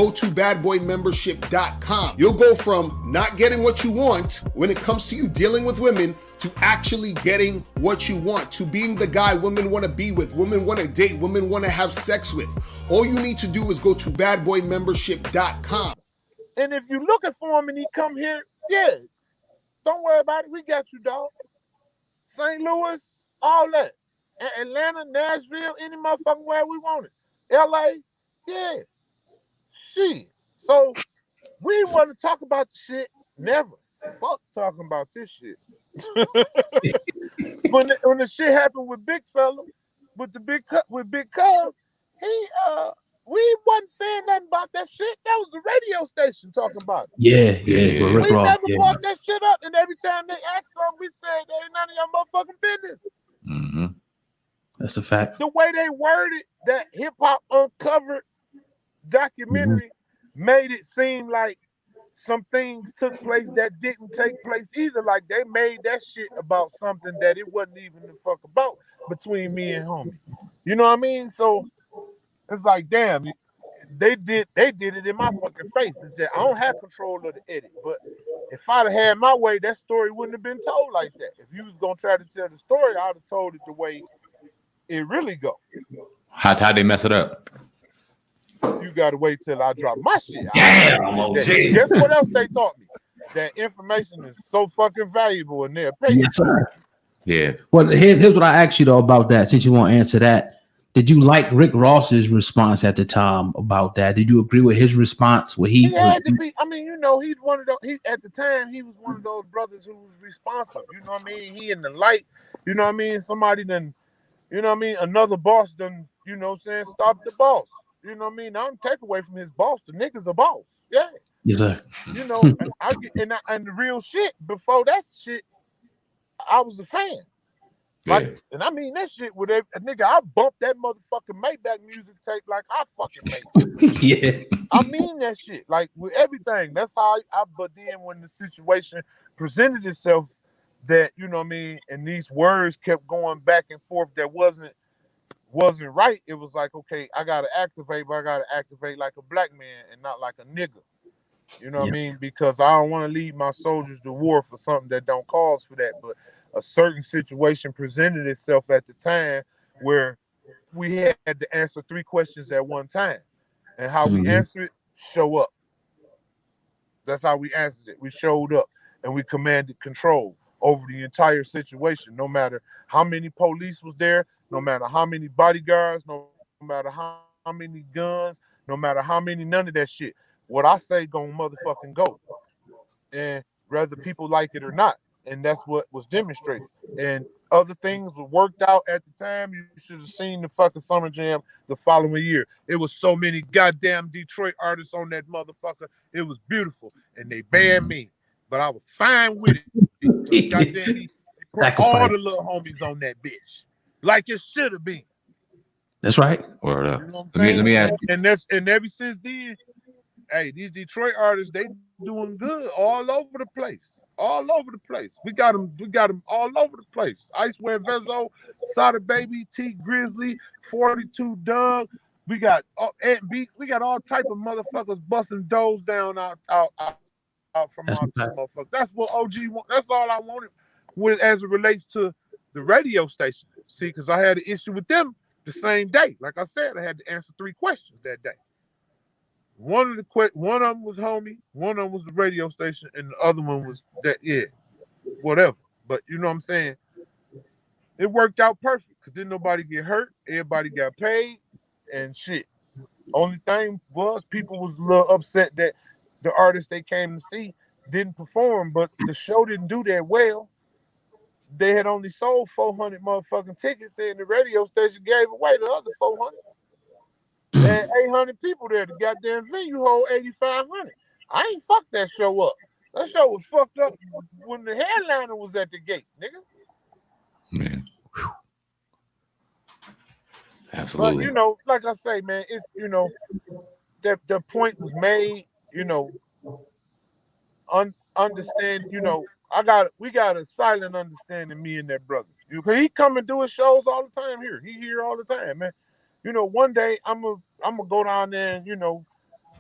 Go to badboymembership.com. You'll go from not getting what you want when it comes to you dealing with women to actually getting what you want, to being the guy women want to be with, women want to date, women want to have sex with. All you need to do is go to badboymembership.com. And if you're looking for him and he come here, yeah, don't worry about it. We got you, dog. St. Louis, all that. Atlanta, Nashville, any motherfucking where we want it. LA, yeah. Shit. So we want to talk about the shit. Never. Fuck talking about this shit. when the shit happened with Big Fella, with Big Cuz, we wasn't saying nothing about that shit. That was the radio station talking about it. Yeah. We never brought that shit up, and every time they asked something, we said that ain't none of your motherfucking business. Mm-hmm. That's a fact. The way they worded that Hip Hop Uncovered documentary made it seem like some things took place that didn't take place either. Like they made that shit about something that it wasn't even the fuck about between me and homie. You know what I mean? So it's like, damn, they did it in my fucking face. It's that I don't have control of the edit, but if I'd have had my way, that story wouldn't have been told like that. If you was gonna try to tell the story, I'd have told it the way it really go. How'd they mess it up? You gotta wait till I drop my shit. Damn, guess what else they taught me? That information is so fucking valuable in their opinion. Yes, sir. Yeah. Well, here's what I asked you though about that. Since you won't answer that, did you like Rick Ross's response at the time about that? Did you agree with his response? He had to be. I mean, you know, he's one of those. At the time, he was one of those brothers who was responsive. You know what I mean? He in the light. You know what I mean? Somebody done. You know what I mean? Another boss done. You know what I'm saying? Stop the boss. You know what I mean? I don't take away from his boss. The nigga's a boss. Yeah. Yes, sir. You know, and the real shit, before that shit, I was a fan. Like, yeah. And I mean that shit with a nigga, I bumped that motherfucking Maybach music tape like I fucking made it. Yeah. I mean that shit. Like with everything. That's how but then when the situation presented itself that, you know what I mean, and these words kept going back and forth that wasn't right, it was like, okay, I gotta activate, but I gotta activate like a black man and not like a nigga. You know what I mean? Because I don't want to lead my soldiers to war for something that don't cause for that. But a certain situation presented itself at the time where we had to answer 3 questions at one time. And how we answered it, show up. That's how we answered it. We showed up and we commanded control over the entire situation, no matter how many police was there, no matter how many bodyguards, no matter how many guns, no matter how many, none of that shit. What I say gonna motherfucking go. And whether people like it or not. And that's what was demonstrated. And other things were worked out at the time. You should have seen the fucking Summer Jam the following year. It was so many goddamn Detroit artists on that motherfucker. It was beautiful. And they banned me. But I was fine with it. Goddamn, he put all the little homies on that bitch. Like it should have been. That's right. Word up. You know Let me ask you. And ever since then, hey, these Detroit artists, they doing good all over the place. All over the place. We got them all over the place. Icewear Vezo, Sada Baby, T Grizzly, 42 Doug. We got Ant Beats. We got all type of motherfuckers busting doors down out from our motherfuckers. That's what OG want. That's all I wanted with as it relates to the radio station. See, because I had an issue with them the same day. Like I said, I had to answer 3 questions that day. One of them was homie, one of them was the radio station, and the other one was that, whatever. But you know what I'm saying? It worked out perfect because didn't nobody get hurt. Everybody got paid and shit. Only thing was people was a little upset that the artists they came to see didn't perform, but the show didn't do that well. They had only sold 400 motherfucking tickets, and the radio station gave away the other 400. And 800 people there. The goddamn venue hold 8,500. I ain't fucked that show up. That show was fucked up when the headliner was at the gate, nigga. Man. Whew. Absolutely. But, you know, like I say, man, it's, you know, the point was made, you know, understand, you know, we got a silent understanding, me and that brother. He come and do his shows all the time here. He here all the time, man. You know, one day I'm gonna go down there and, you know,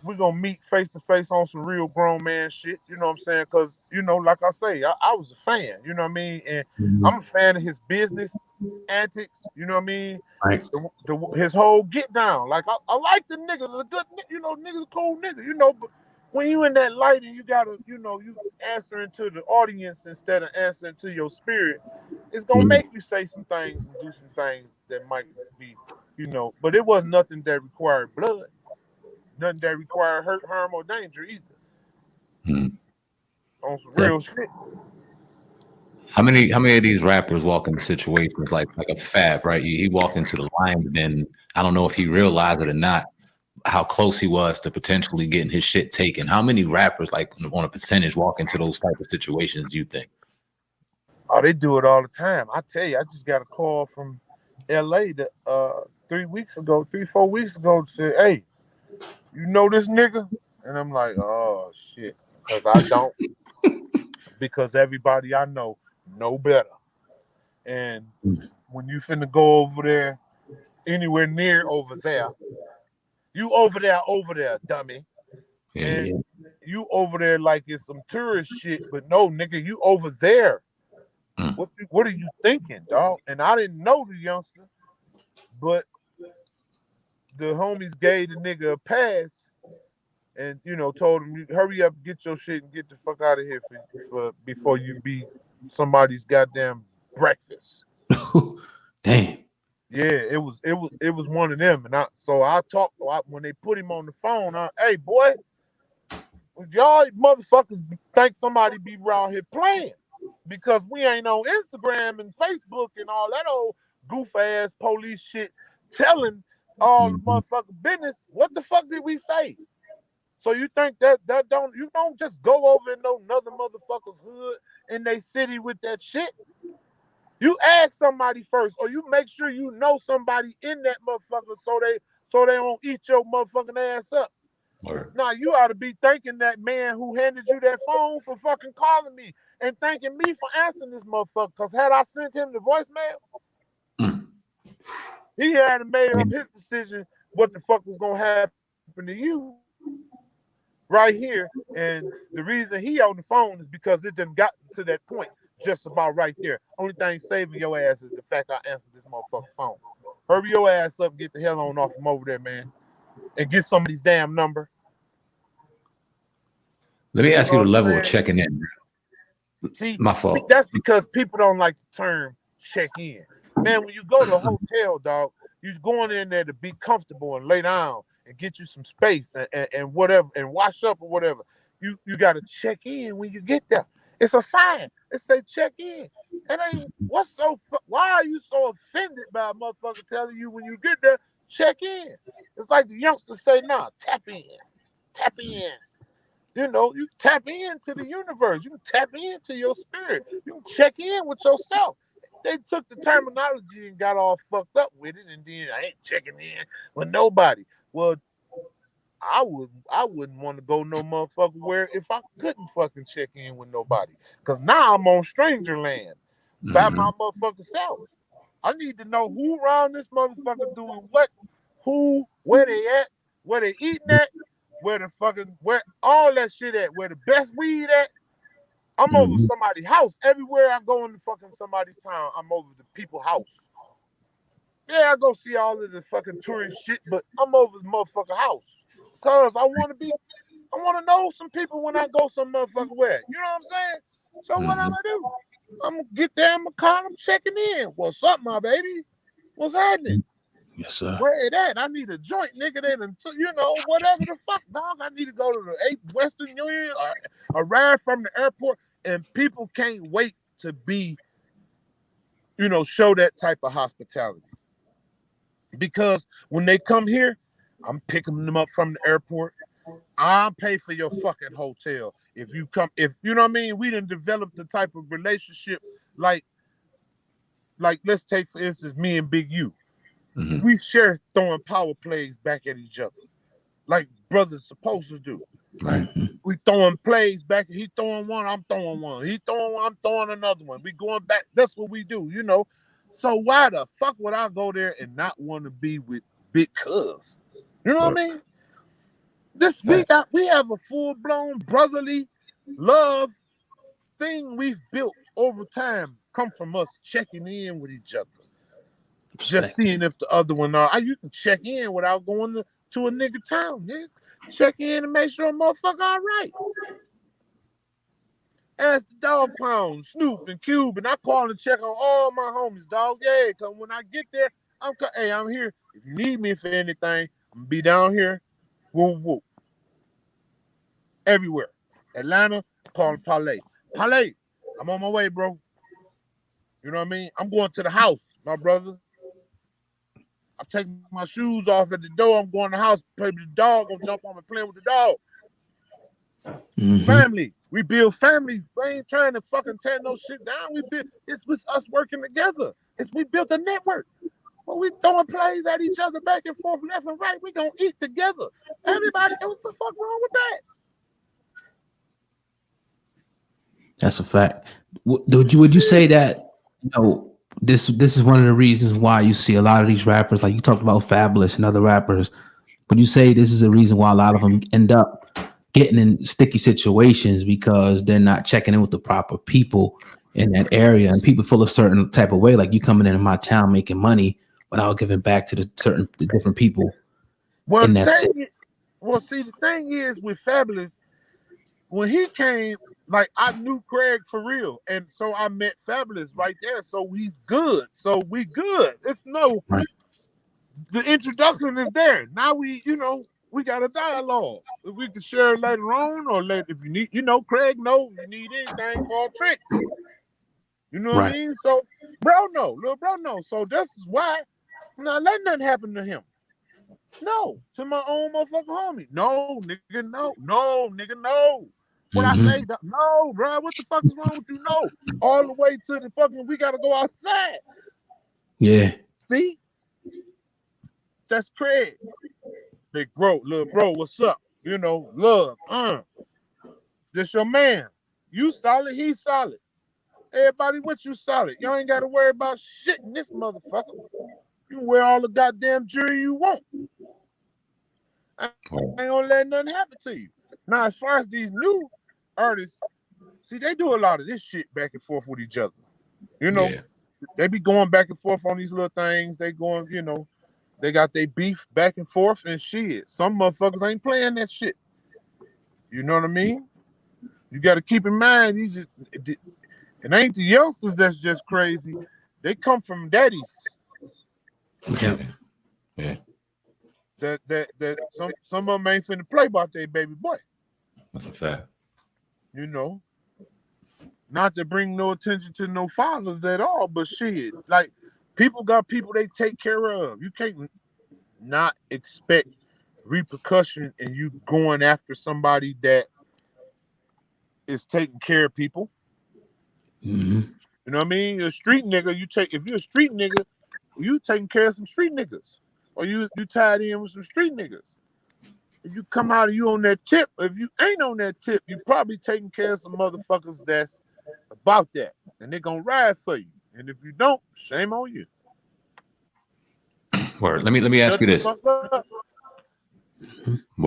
we're gonna meet face to face on some real grown man shit. You know what I'm saying? Because like I say, I was a fan. You know what I mean? And Mhm. I'm a fan of his business antics. You know what I mean? Right. His whole get down. Like I like the nigga, the good. Nigga's a cool nigga. But when you in that light and you gotta, you answering to the audience instead of answering to your spirit, it's gonna Mhm. make you say some things and do some things that might be, But it was nothing that required blood. Nothing that require hurt, harm, or danger either. Hmm. On some That- real shit. How many of these rappers walk into situations like a Fab, right? He walked into the line, but then I don't know if he realized it or not, how close he was to potentially getting his shit taken. How many rappers, like on a percentage, walk into those type of situations, do you think? Oh, they do it all the time. I tell you, I just got a call from LA 3, 4 weeks ago to say, hey, you know this nigga? And I'm like, oh shit. Because I don't. Because everybody I know better. And when you finna go over there, anywhere near over there, you over there, dummy. Yeah. And you over there like it's some tourist shit, but no, nigga, you over there. Mm. What are you thinking, dog? And I didn't know the youngster, but the homies gave the nigga a pass and told him, hurry up, get your shit and get the fuck out of here for before you be somebody's goddamn breakfast. Damn. Yeah, it was one of them, and I talked when they put him on the phone. Hey boy, y'all motherfuckers think somebody be around here playing because we ain't on Instagram and Facebook and all that old goof ass police shit telling all the motherfucking business. What the fuck did we say? So you think that you don't just go over in no another motherfucker's hood in their city with that shit? You ask somebody first, or you make sure you know somebody in that motherfucker so they don't eat your motherfucking ass up. Word. Now you ought to be thanking that man who handed you that phone for fucking calling me and thanking me for answering this motherfucker. Cause had I sent him the voicemail, Mm. he had made up his decision what the fuck was gonna happen to you right here. And the reason he on the phone is because it done got to that point just about right there. Only thing saving your ass is the fact I answered this motherfucking phone. Hurry your ass up, get the hell on off from over there, man, and get somebody's damn number. Let me You ask know you the what level I'm of saying? checking in. See, My fault. that's because people don't like the term check in. Man, when you go to a hotel, dog, you're going in there to be comfortable and lay down and get you some space and whatever and wash up or whatever. You got to check in when you get there. It's a sign. It say check in. And ain't why are you so offended by a motherfucker telling you when you get there, check in? It's like the youngsters say, nah, tap in. Tap in. You tap into the universe. You can tap into your spirit. You can check in with yourself. They took the terminology and got all fucked up with it, and then I ain't checking in with nobody. Well, I wouldn't want to go no motherfucker where if I couldn't fucking check in with nobody. Cause now I'm on stranger land by Mm-hmm. my motherfucking self. I need to know who around this motherfucker doing what, who, where they at, where they eating at, where all that shit at, where the best weed at. I'm over Mm-hmm. somebody's house. Everywhere I go in the fucking somebody's town, I'm over the people's house. Yeah, I go see all of the fucking tourist shit, but I'm over the motherfucking house. Cause I wanna know some people when I go some motherfucking where. You know what I'm saying? So what I'm Mhm. gonna do? I'm gonna get there, I'm gonna call them checking in. What's up, my baby? What's happening? Yes, sir. Where it at? I need a joint, nigga. They done whatever the fuck, dog. I need to go to the 8th Western Union or ride from the airport. And people can't wait to show that type of hospitality. Because when they come here, I'm picking them up from the airport. I'll pay for your fucking hotel. If you know what I mean, we done developed the type of relationship like let's take for instance me and Big U. Mhm. We share throwing power plays back at each other. Like brothers supposed to do. Right. We throwing plays back. He throwing one, I'm throwing one. He throwing one, I'm throwing another one. We going back. That's what we do. So why the fuck would I go there and not want to be with Big Cuz? You know what I mean? We have a full-blown brotherly love thing we've built over time come from us checking in with each other. Just seeing if the other one are. You can check in without going to a nigga town, nigga. Check in and make sure a motherfucker all right. Ask the dog pound, Snoop and Cube, and I call and check on all my homies, dog. Yeah, because when I get there, I'm here. If you need me for anything, I'm gonna be down here. Woo woo. Everywhere. Atlanta, call Parlay. Parlay, I'm on my way, bro. You know what I mean? I'm going to the house, my brother. I'm taking my shoes off at the door. I'm going to the house, play with the dog. I'm jump on and playing with the dog. Mm-hmm. Family. We build families. We ain't trying to fucking tear no shit down. It's with us working together. We built a network. Well, we throwing plays at each other back and forth, left and right. We gonna eat together. Everybody, what's the fuck wrong with that? That's a fact. Would you say that, this is one of the reasons why you see a lot of these rappers, like you talked about Fabulous and other rappers, but you say this is a reason why a lot of them end up getting in sticky situations because they're not checking in with the proper people in that area, and people feel a certain type of way, like you coming into my town making money without giving back to the different people in that city. Well, see, the thing is with Fabulous, when he came, like I knew Craig for real, and so I met Fabulous right there. So he's good. So we good. It's right. The introduction is there. Now we got a dialogue. If we can share later on, or if you need, Craig know you need anything, call Trick. You know what I mean? So, little bro know. So this is why I'm not letting nothing happen to him. No, to my own motherfucking homie. No, nigga, no. No, nigga, no. What I say, no, bro. What the fuck is wrong with you? No, all the way to the fucking. We gotta go outside. Yeah. See, that's Craig. Big bro, little bro, what's up? Love. This your man. You solid, he solid. Everybody with you solid. Y'all ain't gotta worry about shit in this motherfucker. You can wear all the goddamn jewelry you want. I ain't gonna let nothing happen to you. Now, as far as these new artists, see, they do a lot of this shit back and forth with each other. They be going back and forth on these little things. They going, they got their beef back and forth and shit. Some motherfuckers ain't playing that shit. You know what I mean? You got to keep in mind, it ain't the youngsters that's just crazy. They come from daddies. Yeah. That some of them ain't finna play about their baby boy. That's a fact. Not to bring no attention to no fathers at all, but shit, like people got people they take care of. You can't not expect repercussion and you going after somebody that is taking care of people. Mm-hmm. You know what I mean? You're a street nigga. If you're a street nigga, you taking care of some street niggas, or you tied in with some street niggas. If you come out of you on that tip, if you ain't on that tip, you probably taking care of some motherfuckers that's about that, and they're gonna ride for you. And if you don't, shame on you. Word. Let me ask you this.